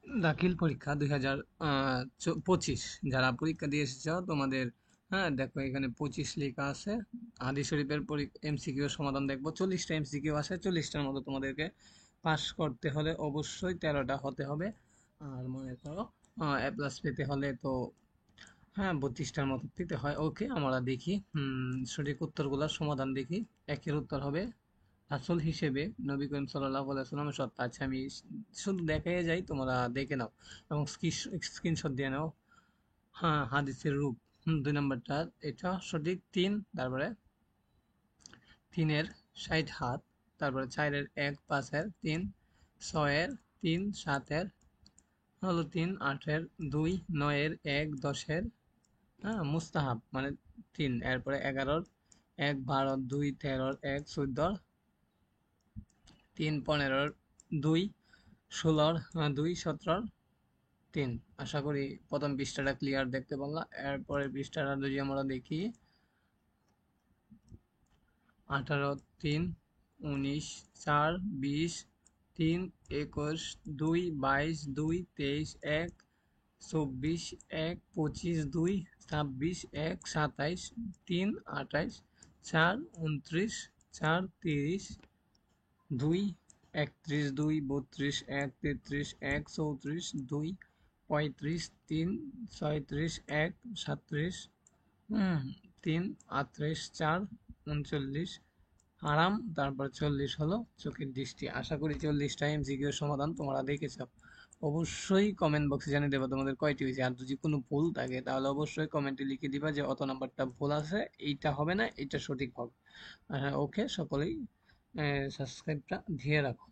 দাখিল পরীক্ষা 2025 যারা পরীক্ষা দিয়ে এসেছো তোমাদের। হ্যাঁ, দেখো এখানে 25 লেখা আছে। হাদিস শরীফের এমসিকিউ সমাধান দেখবো, 40টা এমসিকিউ আছে, 40টার মতো তোমাদেরকে পাস করতে হলে অবশ্যই 13টা হতে হবে। আর মনে করো এ প্লাস পেতে হলে তো হ্যাঁ 32টার মতো পেতে হয়। ওকে, আমরা দেখি সঠিক উত্তরগুলোর সমাধান দেখি। একের উত্তর হবে রাসূল হিসেবে নবী করিম সাল্লাল্লাহু আলাইহি ওয়াসাল্লামের সত্তা আছে। আমি শুধু দেখাই যাই, তোমরা দেখে নাও এবং স্ক্রিনশট দিয়ে নাও। হ্যাঁ, হাদিসের রূপ। 2 নম্বরটা এটা সঠিক। 3, তারপরে 3-এর 60 হাত, তারপরে 4-এর 1 5-এর 3, 6-এর 3, 7-এর হলো 3, 8-এর 2, 9-এর 1, 10-এর হ্যাঁ মুস্তাহাব মানে 3, এরপরে 11-র 1, 12-র 2, 13-র 1, 14-র 3, 15-র 2, 16-র 2, 17-র 3। আশা করি প্রথম পৃষ্ঠাটা ক্লিয়ার দেখতে পারলাম। এরপরে পৃষ্ঠাটা যদি আমরা দেখি, 18, 3, 19, 4, 20, 3, 21, 2, 22, 2, 23, 1, 24, 1, 25, 2, 26, 1, 27, 3, 28, 4, 29, 4, 30, 2, 31, 2, 32, 1, 33, 1, 34, 2, 35, 3, 36, 1, 37, 3, 38, 4, 39 আরাম, তারপর 40 হলো চোখের দৃষ্টি। আশা করি 40টা এমসিকিউ সমাধান তোমরা দেখেছ। অবশ্যই কমেন্ট বক্সে জানিয়ে দেবা তোমাদের কয়টি হয়েছে। আর যদি কোনো ভুল থাকে তাহলে অবশ্যই কমেন্টে লিখে দিবা যে অত নাম্বারটা ভুল আছে, এইটা হবে না, এইটা সঠিক হবে। ওকে, সকলেই সাবস্ক্রাইবটা দিয়ে রাখো।